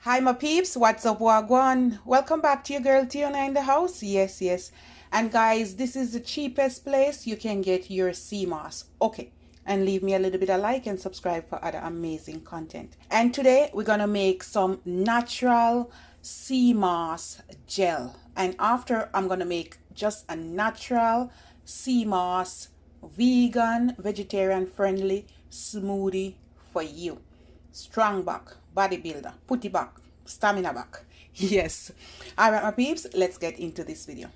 Hi my peeps, what's up, wagwan? Welcome back to your girl Tiona in the house. Yes. And guys, this is the cheapest place you can get your sea moss. Okay, and leave me a little bit of like and subscribe for other amazing content. And today we're gonna make some natural sea moss gel. And after, I'm gonna make just a natural sea moss vegan, vegetarian friendly smoothie for you. Strong back, bodybuilder, putty back, stamina back. Yes. All right, my peeps, let's get into this video.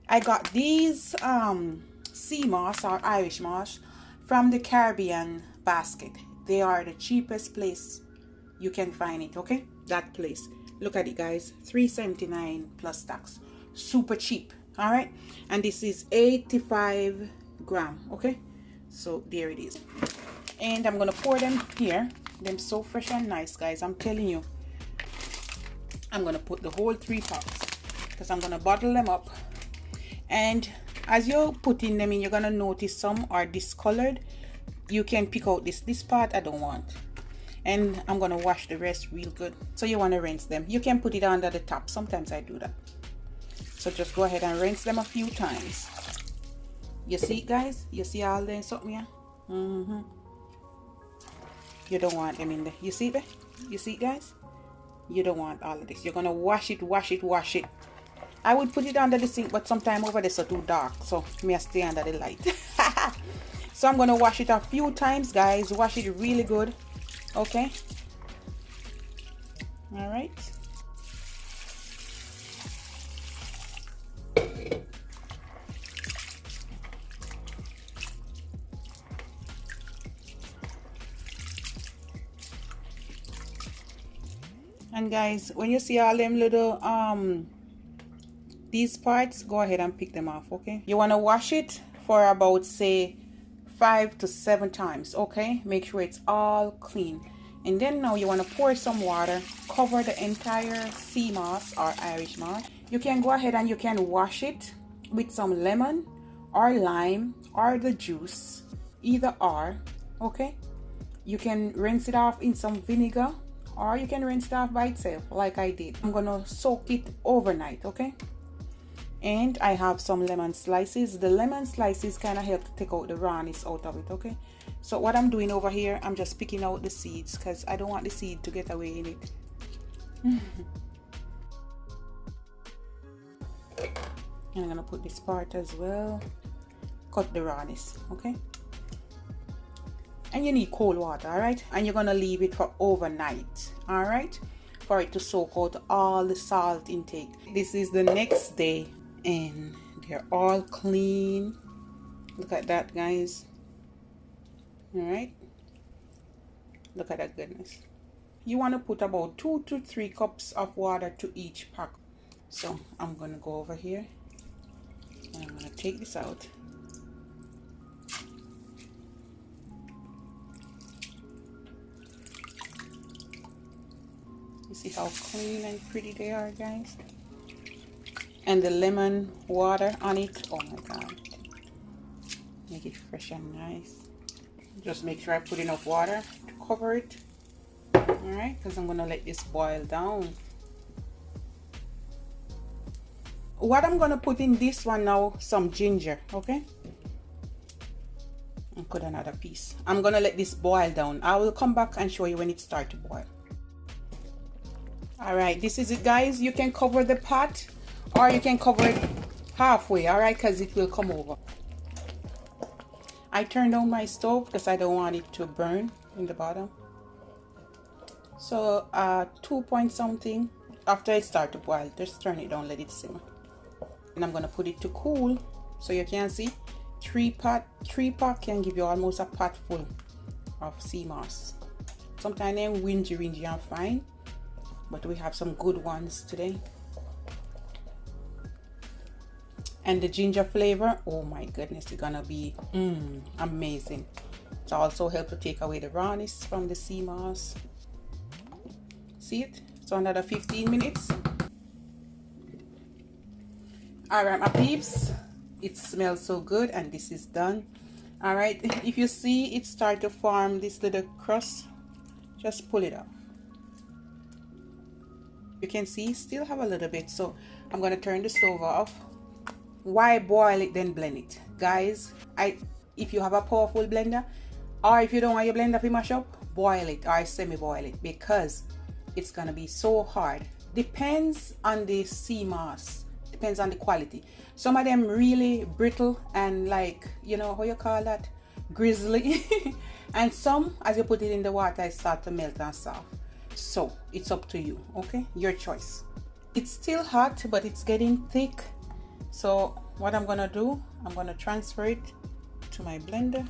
I got these sea moss or Irish moss from the Caribbean basket. They are the cheapest place you can find it. Okay, that place, look at it guys, $3.79 plus tax, super cheap. All right, and this is 85 gram. Okay, so there it is, and I'm gonna pour them here. Them so fresh and nice, guys, I'm telling you. I'm gonna put the whole 3 packs because I'm gonna bottle them up. And as you're putting them in, you're gonna notice some are discolored. You can pick out this part I don't want, and I'm gonna wash the rest real good. So you want to rinse them. You can put it under the top. Sometimes I do that. So just go ahead and rinse them a few times. You see it, guys? You see all the something here? You don't want them in there. You see it? You see it, guys? You don't want all of this. You're gonna wash it. I would put it under the sink, but sometime over there so too dark, so may I stay under the light. So I'm gonna wash it a few times, guys. Wash it really good. Okay, all right. And guys, when you see all them little these parts, go ahead and pick them off. Okay, you want to wash it for about, say, 5 to 7 times. Okay, make sure it's all clean. And then now you want to pour some water, cover the entire sea moss or Irish moss. You can go ahead and you can wash it with some lemon or lime or the juice, either or. Okay, you can rinse it off in some vinegar, or you can rinse it off by itself like I did. I'm gonna soak it overnight. Okay, and I have some lemon slices. The lemon slices kind of help to take out the rawness out of it. Okay, so what I'm doing over here, I'm just picking out the seeds because I don't want the seed to get away in it. And I'm gonna put this part as well, cut the rawness. Okay, and you need cold water. All right, and you're gonna leave it for overnight. All right, for it to soak out all the salt intake. This is the next day and they're all clean. Look at that, guys. All right, look at that goodness. You want to put about 2 to 3 cups of water to each pack. So I'm gonna go over here and I'm gonna take this out. You see how clean and pretty they are, guys? And the lemon water on it, oh my god, make it fresh and nice. Just make sure I put enough water to cover it. All right, because I'm gonna let this boil down. What I'm gonna put in this one now, some ginger. Okay, and put another piece. I'm gonna let this boil down. I will come back and show you when it starts to boil. All right, this is it, guys. You can cover the pot or you can cover it halfway. All right, because it will come over. I turned on my stove because I don't want it to burn in the bottom. So 2 point something. After it starts to boil, just turn it down, let it simmer. And I'm gonna put it to cool. So you can see 3 pack can give you almost a pot full of sea moss. Sometimes they're wingy and fine, but we have some good ones today. And the ginger flavor, oh my goodness, it's gonna be amazing. It also helps to take away the rawness from the sea moss. See it? So another 15 minutes. All right, my peeps, it smells so good, and this is done. All right, if you see it start to form this little crust, just pull it off. You can see still have a little bit, so I'm going to turn the stove off. Why boil it then blend it, guys? If you have a powerful blender, or if you don't want your blender to mash up, boil it or semi-boil it, because it's gonna be so hard. Depends on the sea moss, depends on the quality. Some of them really brittle and, like, you know how you call that, grizzly. And some, as you put it in the water, it start to melt and soft. So it's up to you, okay? Your choice. It's still hot, but it's getting thick. So what I'm gonna do, I'm gonna transfer it to my blender.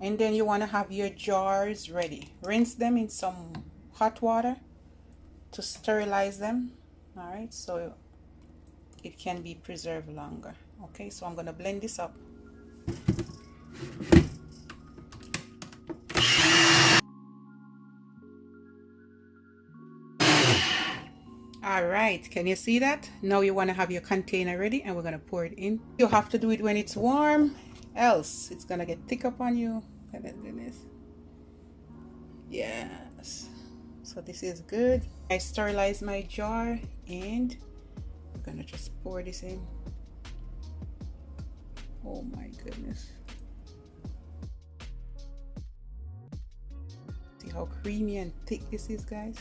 And then you want to have your jars ready. Rinse them in some hot water to sterilize them. All right, so it can be preserved longer. Okay, so I'm going to blend this up. All right, can you see that? Now you want to have your container ready, and we're going to pour it in. You have to do it when it's warm, else it's going to get thick up on you. Goodness. Yes, so this is good. I sterilized my jar, and I'm going to just pour this in. Oh my goodness. See how creamy and thick this is, guys?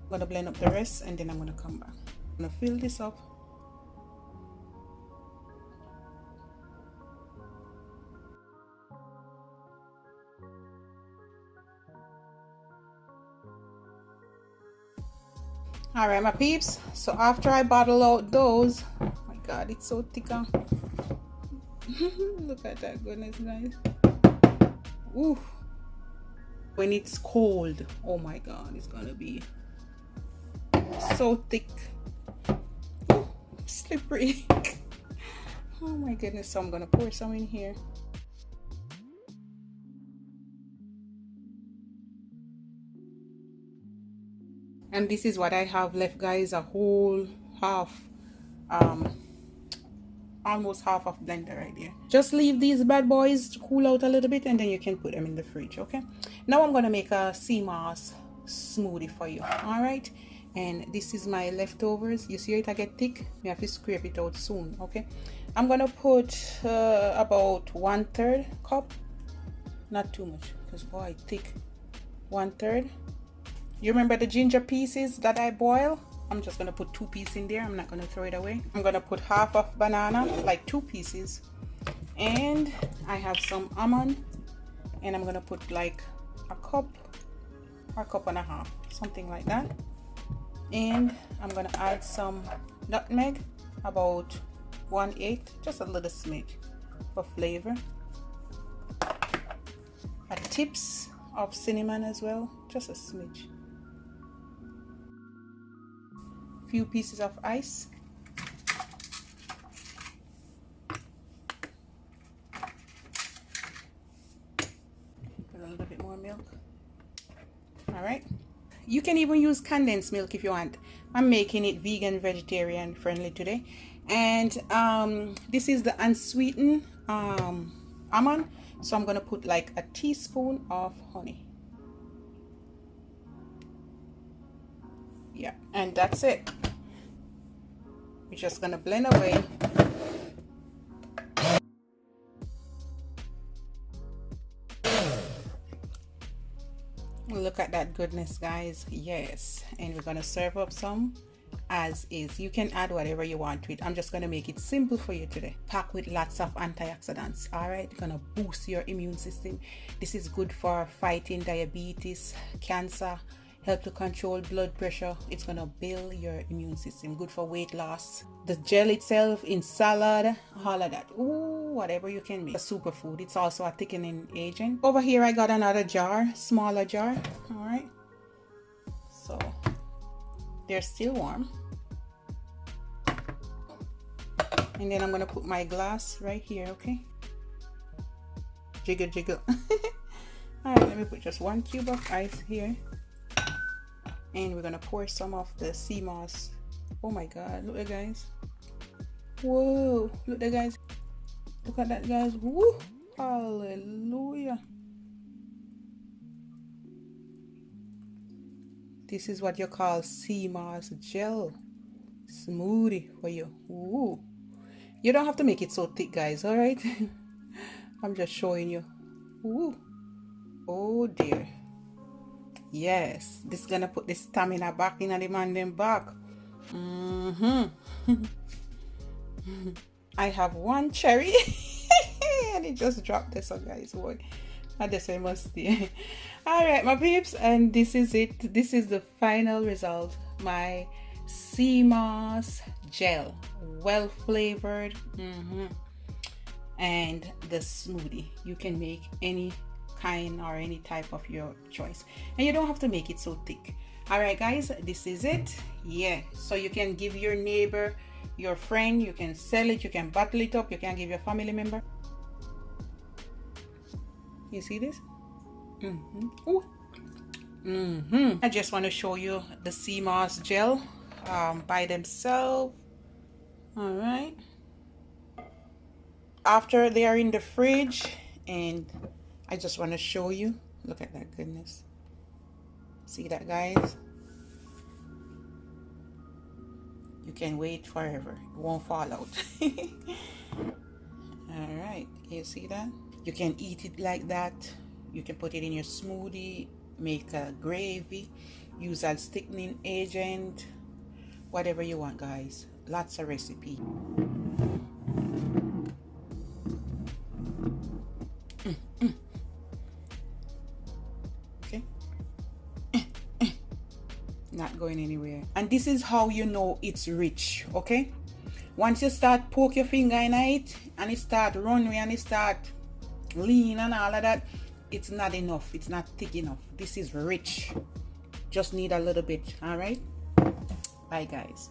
I'm gonna blend up the rest, and then I'm gonna come back. I'm gonna fill this up. All right, my peeps, so after I bottle out those, oh my god, it's so thick. Look at that goodness, guys. Ooh. When it's cold, oh my god, it's gonna be so thick. Ooh, slippery. Oh my goodness, so I'm gonna pour some in here. And this is what I have left, guys, a whole half, almost half of blender right there. Just leave these bad boys to cool out a little bit, and then you can put them in the fridge. Okay, now I'm gonna make a sea moss smoothie for you. All right, and this is my leftovers. You see it, I get thick, you have to scrape it out soon. Okay, I'm gonna put about 1/3 cup, not too much, because boy, thick. 1/3. You remember the ginger pieces that I boil? I'm just gonna put 2 pieces in there. I'm not gonna throw it away. I'm gonna put half of banana, like 2 pieces, and I have some almond, and I'm gonna put like a cup or a cup and a half, something like that. And I'm gonna add some nutmeg, about 1/8, just a little smidge for flavor. Tips of cinnamon as well, just a smidge. Few pieces of ice. Put a little bit more milk. All right, you can even use condensed milk if you want. I'm making it vegan, vegetarian friendly today. And this is the unsweetened almond, so I'm gonna put like a teaspoon of honey. Yeah, and that's it. We're just gonna blend away. Look at that goodness, guys. Yes, and we're gonna serve up some as is. You can add whatever you want to it. I'm just gonna make it simple for you today. Packed with lots of antioxidants. All right, gonna boost your immune system. This is good for fighting diabetes, cancer, help to control blood pressure. It's gonna build your immune system. Good for weight loss. The gel itself in salad, all of that. Ooh, whatever you can make. A superfood. It's also a thickening agent. Over here I got another jar, smaller jar. All right, so They're still warm. And then I'm gonna put my glass right here, okay? Jiggle, jiggle. All right, let me put just 1 cube of ice here. And we're gonna pour some of the sea moss. Oh my God, look at guys. Whoa, look at guys. Look at that, guys. Woo! Hallelujah. This is what you call sea moss gel smoothie for you. Woo! You don't have to make it so thick, guys, all right? I'm just showing you. Woo! Oh dear. Yes, this is gonna put the stamina back in the man them back. I have 1 cherry and it just dropped this one, guys. Boy, I just say must be. All right, my peeps, and this is it. This is the final result. My sea moss gel, well flavored, and the smoothie. You can make any kind or any type of your choice, and you don't have to make it so thick. All right, guys, this is it. Yeah, so you can give your neighbor, your friend, you can sell it, you can bottle it up, you can give your family member. You see this? I just want to show you the sea moss gel by themselves. All right, after they are in the fridge, and I just want to show you. Look at that goodness. See that, guys? You can wait forever. It won't fall out. All right, you see that? You can eat it like that. You can put it in your smoothie, make a gravy, use as thickening agent, whatever you want, guys. Lots of recipe. Okay. Not going anywhere. And this is how you know it's rich, okay? Once you start poke your finger in it and it start runway and it start lean and all of that, it's not enough. It's not thick enough. This is rich. Just need a little bit. All right, bye guys.